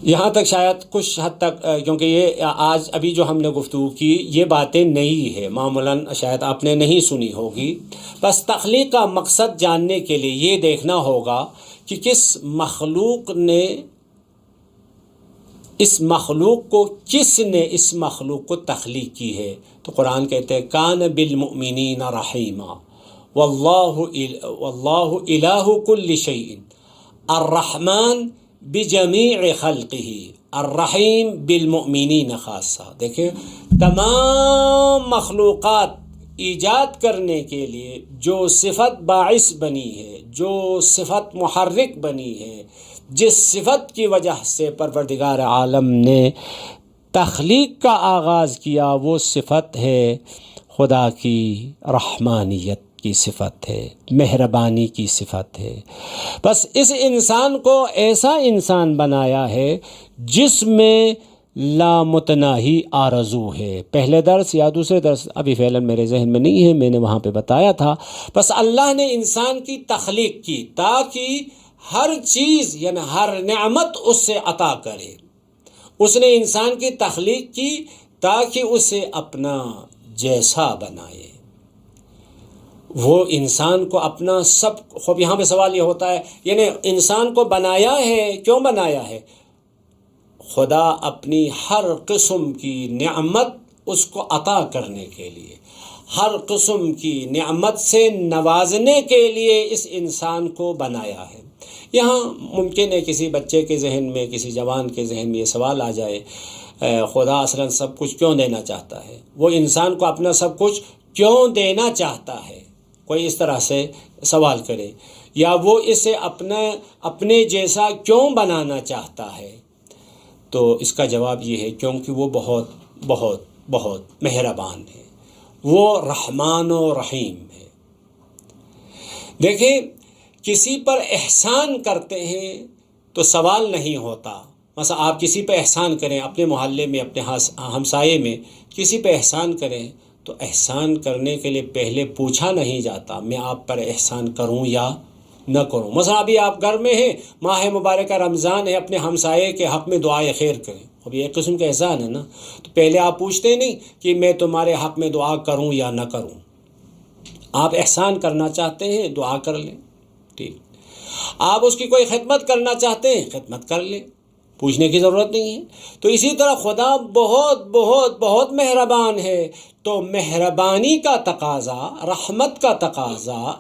یہاں تک شاید کچھ حد تک کیونکہ یہ آج ابھی جو ہم نے گفتگو کی یہ باتیں نئی ہے، معمولاً شاید آپ نے نہیں سنی ہوگی. بس تخلیق کا مقصد جاننے کے لیے یہ دیکھنا ہوگا کہ کس مخلوق نے اس مخلوق کو تخلیق کی ہے. تو قرآن کہتے ہیں کان بالمؤمنین رحیما واللہ الہ کل شیء الرحمن بجمیع خلقہ الرحیم بالمؤمنین خاصہ. دیکھیں تمام مخلوقات ایجاد کرنے کے لیے جو صفت باعث بنی ہے، جو صفت محرک بنی ہے، جس صفت کی وجہ سے پروردگار عالم نے تخلیق کا آغاز کیا، وہ صفت ہے خدا کی رحمانیت کی صفت ہے، مہربانی کی صفت ہے. بس اس انسان کو ایسا انسان بنایا ہے جس میں لامتناہی آرزو ہے. پہلے درس یا دوسرے درس ابھی فعلاً میرے ذہن میں نہیں ہے، میں نے وہاں پہ بتایا تھا. بس اللہ نے انسان کی تخلیق کی تاکہ ہر چیز یعنی ہر نعمت اس سے عطا کرے. اس نے انسان کی تخلیق کی تاکہ اسے اپنا جیسا بنائے. وہ انسان کو اپنا سب خوب. یہاں پہ سوال یہ ہوتا ہے یعنی انسان کو بنایا ہے، کیوں بنایا ہے؟ خدا اپنی ہر قسم کی نعمت اس کو عطا کرنے کے لیے، ہر قسم کی نعمت سے نوازنے کے لیے اس انسان کو بنایا ہے. یہاں ممکن ہے کسی بچے کے ذہن میں، کسی جوان کے ذہن میں یہ سوال آ جائے خدا اصلاً سب کچھ کیوں دینا چاہتا ہے؟ وہ انسان کو اپنا سب کچھ کیوں دینا چاہتا ہے؟ کوئی اس طرح سے سوال کرے. یا وہ اسے اپنے جیسا کیوں بنانا چاہتا ہے؟ تو اس کا جواب یہ ہے کیونکہ وہ بہت بہت بہت مہربان ہے، وہ رحمان و رحیم ہے. دیکھیں کسی پر احسان کرتے ہیں تو سوال نہیں ہوتا. مثلا آپ کسی پہ احسان کریں، اپنے محلے میں، اپنے ہمسائے میں کسی پہ احسان کریں تو احسان کرنے کے لیے پہلے پوچھا نہیں جاتا میں آپ پر احسان کروں یا نہ کروں. مثلا ابھی آپ گھر میں ہیں، ماہ مبارکہ رمضان ہے، اپنے ہمسائے کے حق میں دعائے خیر کریں. اب یہ ایک قسم کا احسان ہے نا. تو پہلے آپ پوچھتے نہیں کہ میں تمہارے حق میں دعا کروں یا نہ کروں. آپ احسان کرنا چاہتے ہیں، دعا کر لیں. ٹھیک. آپ اس کی کوئی خدمت کرنا چاہتے ہیں، خدمت کر لیں، پوچھنے کی ضرورت نہیں ہے. تو اسی طرح خدا بہت بہت بہت مہربان ہے. تو مہربانی کا تقاضا، رحمت کا تقاضا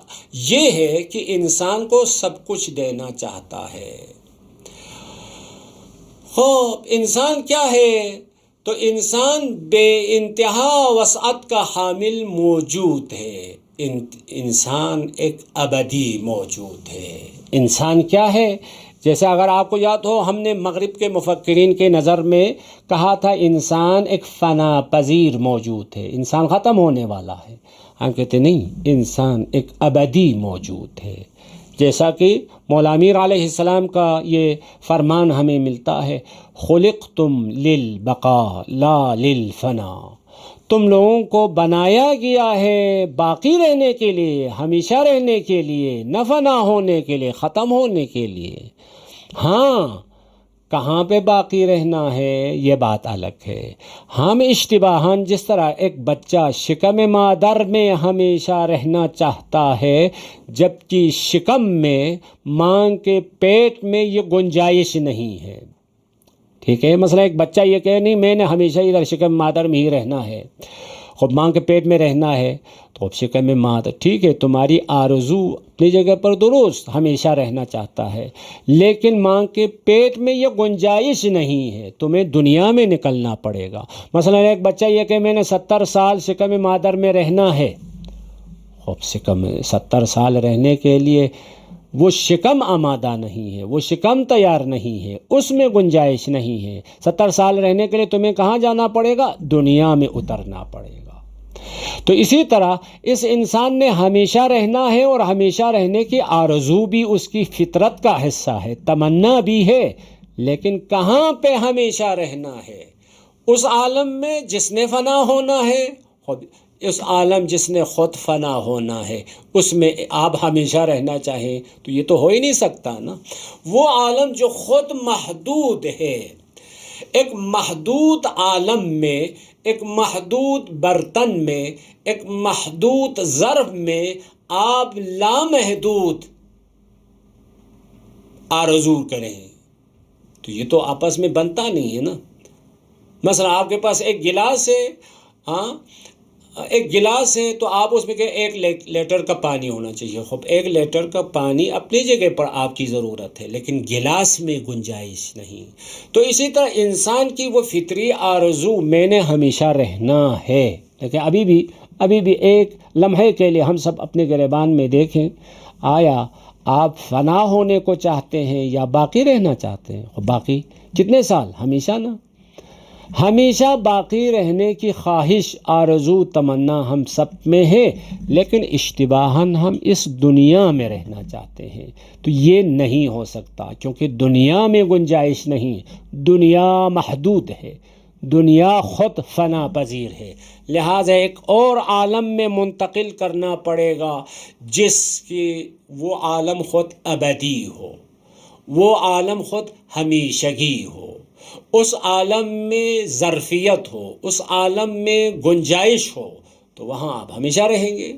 یہ ہے کہ انسان کو سب کچھ دینا چاہتا ہے. انسان کیا ہے؟ تو انسان بے انتہا وسعت کا حامل موجود ہے. انسان ایک ابدی موجود ہے. انسان کیا ہے؟ جیسے اگر آپ کو یاد ہو ہم نے مغرب کے مفکرین کے نظر میں کہا تھا انسان ایک فنا پذیر موجود ہے، انسان ختم ہونے والا ہے. ہم کہتے نہیں، انسان ایک ابدی موجود ہے. جیسا کہ مولا امیر علیہ السلام کا یہ فرمان ہمیں ملتا ہے، خلقتم للبقاء لا للفنا. تم لوگوں کو بنایا گیا ہے باقی رہنے کے لیے، ہمیشہ رہنے کے لیے، نہ فنا ہونے کے لیے، ختم ہونے کے لیے. ہاں کہاں پہ باقی رہنا ہے یہ بات الگ ہے. ہم اشتباہاً جس طرح ایک بچہ شکم مادر میں ہمیشہ رہنا چاہتا ہے جبکہ شکم میں ماں کے پیٹ میں یہ گنجائش نہیں ہے. ٹھیک ہے، مثلا ایک بچہ یہ کہے نہیں میں نے ہمیشہ ادھر شکم مادر میں ہی رہنا ہے، خود ماں کے پیٹ میں رہنا ہے. تو اب شکم مادر ٹھیک ہے، تمہاری آرزو اپنی جگہ پر درست، ہمیشہ رہنا چاہتا ہے، لیکن ماں کے پیٹ میں یہ گنجائش نہیں ہے، تمہیں دنیا میں نکلنا پڑے گا. مثلا ایک بچہ یہ کہ میں نے 70 سال شکم مادر میں رہنا ہے. خب شکم 70 سال رہنے کے لیے وہ شکم آمادہ نہیں ہے، وہ شکم تیار نہیں ہے، اس میں گنجائش نہیں ہے. 70 سال رہنے کے لیے تمہیں کہاں جانا پڑے گا؟ دنیا میں اترنا پڑے گا. تو اسی طرح اس انسان نے ہمیشہ رہنا ہے اور ہمیشہ رہنے کی آرزو بھی اس کی فطرت کا حصہ ہے، تمنا بھی ہے. لیکن کہاں پہ ہمیشہ رہنا ہے؟ اس عالم میں جس نے فنا ہونا ہے. اس عالم جس نے خود فنا ہونا ہے اس میں آپ ہمیشہ رہنا چاہیں تو یہ تو ہو ہی نہیں سکتا نا۔ وہ عالم جو خود محدود ہے، ایک محدود عالم میں، ایک محدود برتن میں، ایک محدود ظرف میں آپ لامحدود آرزو کریں تو یہ تو آپس میں بنتا نہیں ہے نا۔ مثلا آپ کے پاس ایک گلاس ہے، ایک گلاس ہے تو آپ اس میں کہ 1 لیٹر کا پانی ہونا چاہیے۔ خب 1 لیٹر کا پانی اپنی جگہ پر آپ کی ضرورت ہے، لیکن گلاس میں گنجائش نہیں۔ تو اسی طرح انسان کی وہ فطری آرزو میں نے ہمیشہ رہنا ہے، لیکن ابھی بھی ایک لمحے کے لیے ہم سب اپنے گریبان میں دیکھیں، آیا آپ فنا ہونے کو چاہتے ہیں یا باقی رہنا چاہتے ہیں؟ باقی کتنے سال؟ ہمیشہ نا۔ ہمیشہ باقی رہنے کی خواہش، آرزو، تمنا ہم سب میں ہے، لیکن اشتباہاً ہم اس دنیا میں رہنا چاہتے ہیں تو یہ نہیں ہو سکتا، کیونکہ دنیا میں گنجائش نہیں، دنیا محدود ہے، دنیا خود فنا پذیر ہے، لہٰذا ایک اور عالم میں منتقل کرنا پڑے گا جس کی وہ عالم خود ابدی ہو، وہ عالم خود ہمیشگی ہو، اس عالم میں ظرفیت ہو، اس عالم میں گنجائش ہو، تو وہاں آپ ہمیشہ رہیں گے۔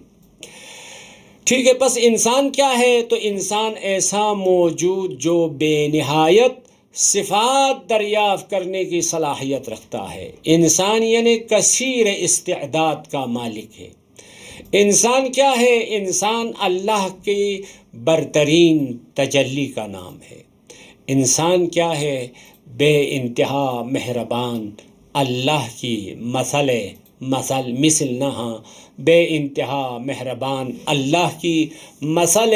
ٹھیک ہے، پس انسان کیا ہے؟ تو انسان ایسا موجود جو بے نہایت صفات دریافت کرنے کی صلاحیت رکھتا ہے۔ انسان یعنی کثیر استعداد کا مالک ہے۔ انسان کیا ہے؟ انسان اللہ کی برترین تجلی کا نام ہے۔ انسان کیا ہے؟ بے انتہا مہربان اللہ کی مثل نہ بے انتہا مہربان اللہ کی مثل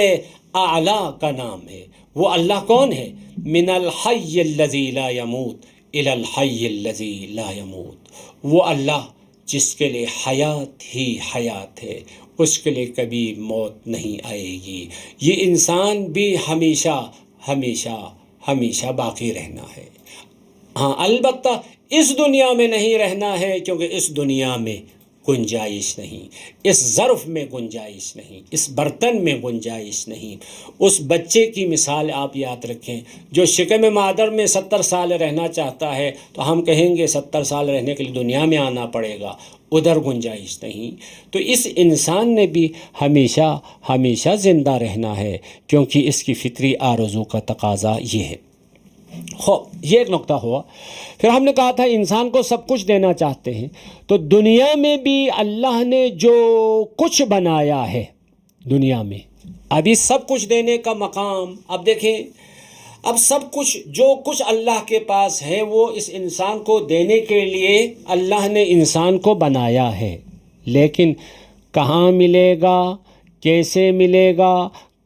اعلیٰ کا نام ہے۔ وہ اللہ کون ہے؟ من الحی الذی لا یموت الی الحی الذی لا یموت، وہ اللہ جس کے لیے حیات ہی حیات ہے، اس کے لیے کبھی موت نہیں آئے گی۔ یہ انسان بھی ہمیشہ ہمیشہ ہمیشہ باقی رہنا ہے۔ ہاں، البتہ اس دنیا میں نہیں رہنا ہے، کیونکہ اس دنیا میں گنجائش نہیں، اس ظرف میں گنجائش نہیں، اس برتن میں گنجائش نہیں۔ اس بچے کی مثال آپ یاد رکھیں جو شکم مادر میں 70 سال رہنا چاہتا ہے تو ہم کہیں گے 70 سال رہنے کے لیے دنیا میں آنا پڑے گا، ادھر گنجائش نہیں۔ تو اس انسان نے بھی ہمیشہ ہمیشہ زندہ رہنا ہے، کیونکہ اس کی فطری آرزو کا تقاضا یہ ہے۔ یہ ایک نقطہ ہوا۔ پھر ہم نے کہا تھا انسان کو سب کچھ دینا چاہتے ہیں، تو دنیا میں بھی اللہ نے جو کچھ بنایا ہے، دنیا میں ابھی سب کچھ دینے کا مقام، اب دیکھیں، اب سب کچھ جو کچھ اللہ کے پاس ہے وہ اس انسان کو دینے کے لیے اللہ نے انسان کو بنایا ہے، لیکن کہاں ملے گا، کیسے ملے گا،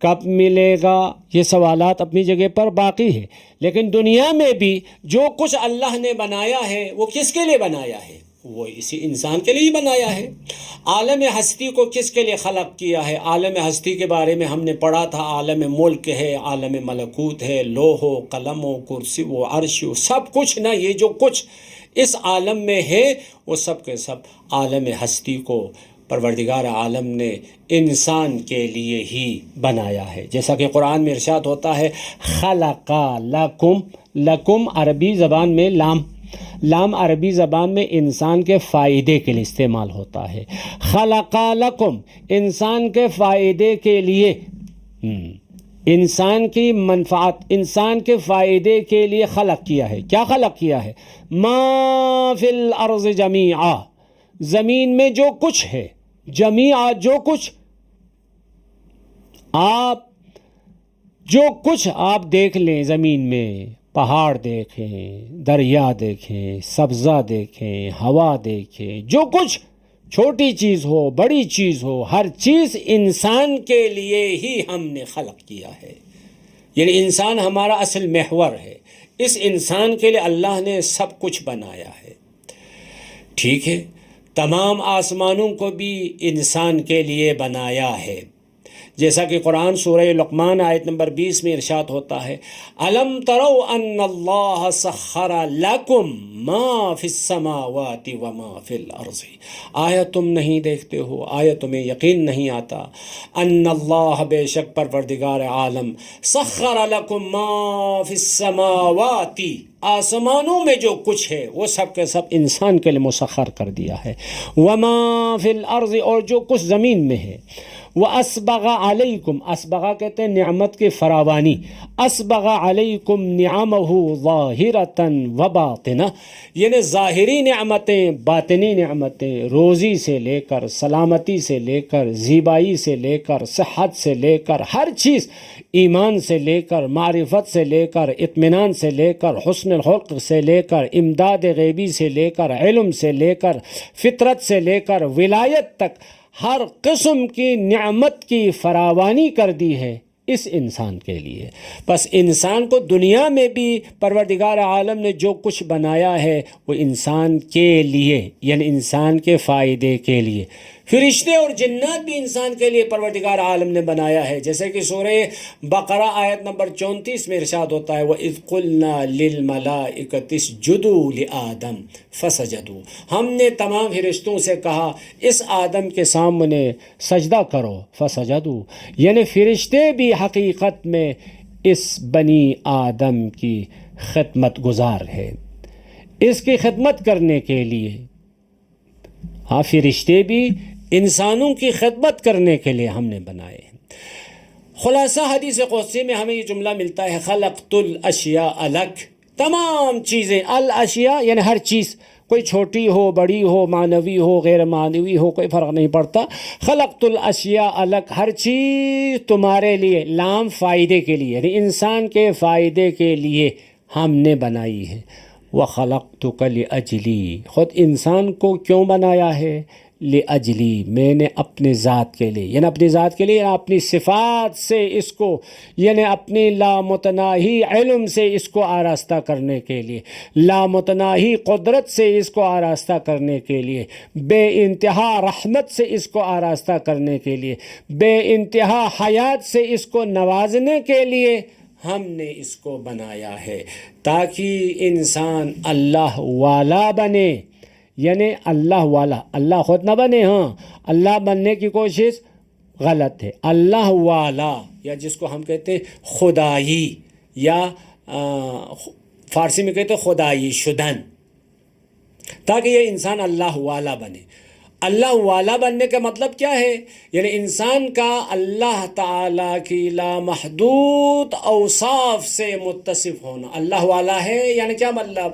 کب ملے گا، یہ سوالات اپنی جگہ پر باقی ہے۔ لیکن دنیا میں بھی جو کچھ اللہ نے بنایا ہے وہ کس کے لیے بنایا ہے؟ وہ اسی انسان کے لیے ہی بنایا ہے۔ عالم ہستی کو کس کے لیے خلق کیا ہے؟ عالم ہستی کے بارے میں ہم نے پڑھا تھا، عالم ملک ہے، عالم ملکوت ہے، لوح و قلم و کرسی و عرش و سب کچھ نا، یہ جو کچھ اس عالم میں ہے وہ سب کے سب عالم ہستی کو پروردگار عالم نے انسان کے لیے ہی بنایا ہے۔ جیسا کہ قرآن میں ارشاد ہوتا ہے، خلق لکم عربی زبان میں لام عربی زبان میں انسان کے فائدے کے لیے استعمال ہوتا ہے۔ خلق لکم، انسان کے فائدے کے لیے، انسان کی منفعت، انسان کے فائدے کے لیے خلق کیا ہے۔ کیا خلق کیا ہے؟ ما فی الارض جمیعا، زمین میں جو کچھ ہے، جمیعا جو کچھ، جو کچھ آپ دیکھ لیں زمین میں، پہاڑ دیکھیں، دریا دیکھیں، سبزہ دیکھیں، ہوا دیکھیں، جو کچھ چھوٹی چیز ہو بڑی چیز ہو، ہر چیز انسان کے لیے ہی ہم نے خلق کیا ہے۔ یعنی انسان ہمارا اصل محور ہے، اس انسان کے لیے اللہ نے سب کچھ بنایا ہے۔ ٹھیک ہے، تمام آسمانوں کو بھی انسان کے لیے بنایا ہے۔ جیسا کہ قرآن سورہ لقمان آیت نمبر 20 میں ارشاد ہوتا ہے الم تروا ان اللہ سخر لکم ما فی السماوات وما فی الارض، آیا تم نہیں دیکھتے ہو، آیا تمہیں یقین نہیں آتا، ان اللہ بے شک پروردگار عالم، سخر لکم ما فی السماوات، آسمانوں میں جو کچھ ہے وہ سب کے سب انسان کے لیے مسخر کر دیا ہے، وما فی الارض، اور جو کچھ زمین میں ہے، وَأَسْبَغَ عَلَيْكُمْ، اسبغ کہتے ہیں نعمت کی فراوانی، اسبغ علیکم نعمہ ظاہرۃ وباطنہ، یعنی ظاہری نعمتیں، باطنی نعمتیں، روزی سے لے کر، سلامتی سے لے کر، زیبائی سے لے کر، صحت سے لے کر، ہر چیز، ایمان سے لے کر، معرفت سے لے کر، اطمینان سے لے کر، حسن الخلق سے لے کر، امداد غیبی سے لے کر، علم سے لے کر، فطرت سے لے کر، ولایت تک، ہر قسم کی نعمت کی فراوانی کر دی ہے اس انسان کے لیے۔ بس انسان کو دنیا میں بھی پروردگار عالم نے جو کچھ بنایا ہے وہ انسان کے لیے، یعنی انسان کے فائدے کے لیے۔ فرشتے اور جنات بھی انسان کے لیے پروردگار عالم نے بنایا ہے، جیسے کہ سورہ بقرہ آیت نمبر 34 میں ارشاد ہوتا ہے وَإِذْ قُلْنَا لِلْمَلَائِكَةِ اسْجُدُوا لِآدَمَ فَسَجَدُوا، ہم نے تمام فرشتوں سے کہا اس آدم کے سامنے سجدہ کرو، فسجدوا، یعنی فرشتے بھی حقیقت میں اس بنی آدم کی خدمت گزار ہے، اس کی خدمت کرنے کے لیے۔ ہاں، فرشتے بھی انسانوں کی خدمت کرنے کے لیے ہم نے بنائے ہیں۔ خلاصہ حدیث قدسی میں ہمیں یہ جملہ ملتا ہے خلقت الاشیاء لک، تمام چیزیں، الاشیاء یعنی ہر چیز، کوئی چھوٹی ہو بڑی ہو، معنوی ہو غیر معنوی ہو، کوئی فرق نہیں پڑتا، خلقت الاشیاء لک، ہر چیز تمہارے لیے، لام فائدے کے لیے، یعنی انسان کے فائدے کے لیے ہم نے بنائی ہے۔ وَخَلَقْتُكَ لِأَجْلِي، خود انسان کو کیوں بنایا ہے؟ لِأَجْلِي، میں نے اپنے ذات کے لیے، یعنی اپنی ذات کے لیے، اپنی صفات سے اس کو، یعنی اپنی لامتناہی علم سے اس کو آراستہ کرنے کے لیے، لامتناہی قدرت سے اس کو آراستہ کرنے کے لیے، بے انتہا رحمت سے اس کو آراستہ کرنے کے لیے، بے انتہا حیات سے اس کو نوازنے کے لیے ہم نے اس کو بنایا ہے، تاکہ انسان اللہ والا بنے، یعنی اللہ والا، اللہ خود نہ بنے، ہاں اللہ بننے کی کوشش غلط ہے، اللہ والا، یا جس کو ہم کہتے ہیں خدائی، یا فارسی میں کہتے ہیں خدائی شدن، تاکہ یہ انسان اللہ والا بنے۔ اللہ والا بننے کا مطلب کیا ہے؟ یعنی انسان کا اللہ تعالیٰ کی لامحدود اوصاف سے متصف ہونا، اللہ والا ہے یعنی کیا مطلب؟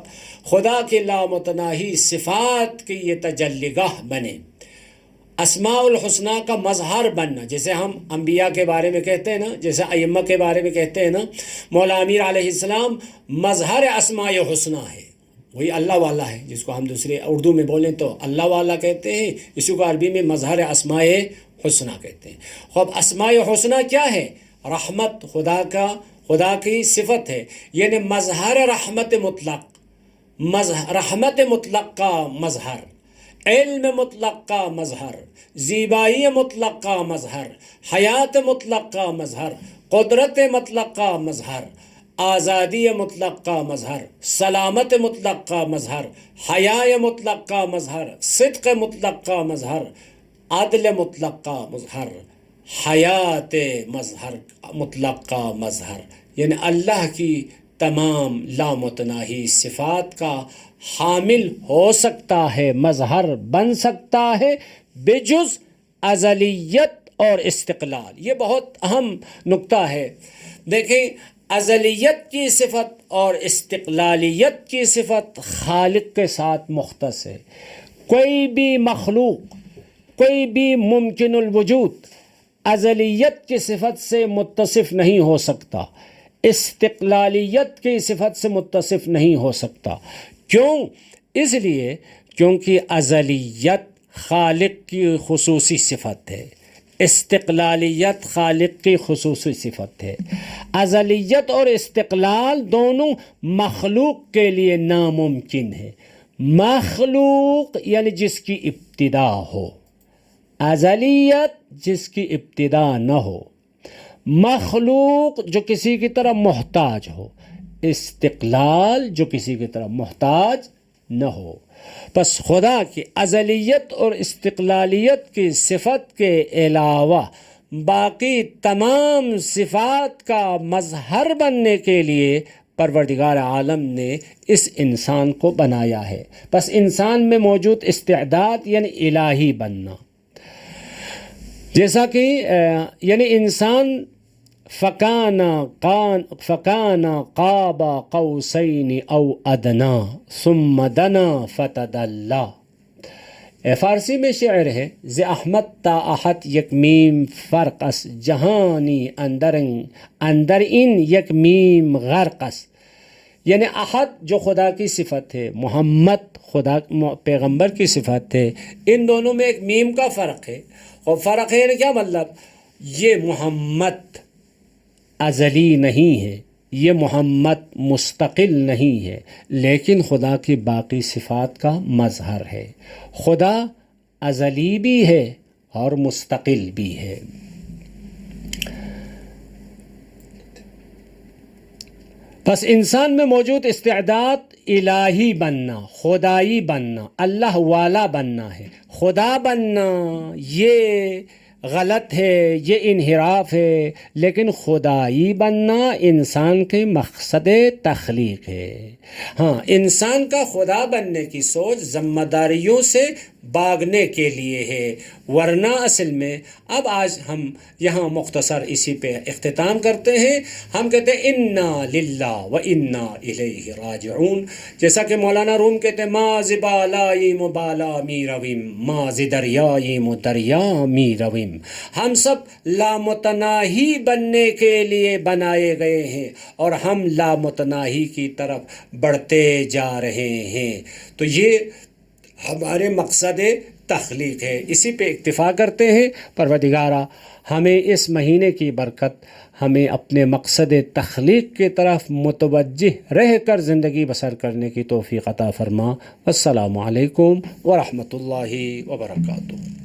خدا کی لامتناہی صفات کی یہ تجلی گاہ بنے، اسماء الحسنہ کا مظہر بننا، جیسے ہم انبیاء کے بارے میں کہتے ہیں نا، جیسے ائمہ کے بارے میں کہتے ہیں نا، مولا امیر علیہ السلام مظہر اسماء حسنہ ہے، وہی اللہ والا ہے، جس کو ہم دوسرے اردو میں بولیں تو اللہ والا کہتے ہیں، اسی کو عربی میں مظہر اسماء حسنہ کہتے ہیں۔ خب اسماء حسنہ کیا ہے؟ رحمت، خدا کی صفت ہے، یعنی مظہر رحمت مطلق، رحمت مطلق کا مظہر، علم مطلق کا مظہر، زیبائی مطلق کا مظہر، حیات مطلق کا مظہر، قدرت مطلق کا مظہر، آزادی مطلق کا مظہر، سلامت مطلق کا مظہر، حیا مطلق کا مظہر، صدق مطلق کا مظہر، عدل مطلق کا مظہر، حیات مظہر مطلق کا مظہر، یعنی اللہ کی تمام لامتناہی صفات کا حامل ہو سکتا ہے، مظہر بن سکتا ہے، بجز ازلیت اور استقلال۔ یہ بہت اہم نقطہ ہے۔ دیکھیں، ازلیت کی صفت اور استقلالیت کی صفت خالق کے ساتھ مختص ہے۔ کوئی بھی مخلوق، کوئی بھی ممکن الوجود ازلیت کی صفت سے متصف نہیں ہو سکتا، استقلالیت کی صفت سے متصف نہیں ہو سکتا۔ کیوں؟ اس لیے کیونکہ ازلیت خالق کی خصوصی صفت ہے، استقلالیت خالق کی خصوصی صفت ہے۔ ازلیت اور استقلال دونوں مخلوق کے لیے ناممکن ہے۔ مخلوق یعنی جس کی ابتدا ہو، ازلیت جس کی ابتدا نہ ہو، مخلوق جو کسی کی طرح محتاج ہو، استقلال جو کسی کی طرح محتاج نہ ہو۔ پس خدا کی ازلیت اور استقلالیت کی صفت کے علاوہ باقی تمام صفات کا مظہر بننے کے لیے پروردگار عالم نے اس انسان کو بنایا ہے۔ پس انسان میں موجود استعداد یعنی الہی بننا، جیسا کہ یعنی انسان فکان قاب قوسین او ادنا ثم دنا فتدلی۔ فارسی میں شعر ہے: ز احمد تا احد یک میم فرق اس، جہانی اندر این یک میم غرق اس۔ یعنی احد جو خدا کی صفت ہے، محمد خدا پیغمبر کی صفت ہے، ان دونوں میں ایک میم کا فرق ہے۔ اور فرق ہے کیا مطلب؟ یہ محمد ازلی نہیں ہے، یہ محمد مستقل نہیں ہے، لیکن خدا کی باقی صفات کا مظہر ہے۔ خدا ازلی بھی ہے اور مستقل بھی ہے۔ پس انسان میں موجود استعداد الہی بننا، خدائی بننا، اللہ والا بننا ہے۔ خدا بننا یہ غلط ہے، یہ انحراف ہے، لیکن خدائی بننا انسان کے مقصد تخلیق ہے۔ ہاں، انسان کا خدا بننے کی سوچ ذمہ داریوں سے بھاگنے کے لیے ہے، ورنہ اصل میں اب آج ہم یہاں مختصر اسی پہ اختتام کرتے ہیں۔ ہم کہتے ہیں انا للہ و انا الیہ راجعون، جیسا کہ مولانا روم کہتے ہیں ما ز بالائیم و بالا می رویم، ما ز دریائیم و دریا می رویم۔ ہم سب لامتناہی بننے کے لیے بنائے گئے ہیں اور ہم لامتناہی کی طرف بڑھتے جا رہے ہیں۔ تو یہ ہمارے مقصد تخلیق ہے، اسی پہ اکتفا کرتے ہیں۔ پروردگارہ ہمیں اس مہینے کی برکت ہمیں اپنے مقصد تخلیق کی طرف متوجہ رہ کر زندگی بسر کرنے کی توفیق عطا فرما۔ السلام علیکم ورحمۃ اللہ وبرکاتہ۔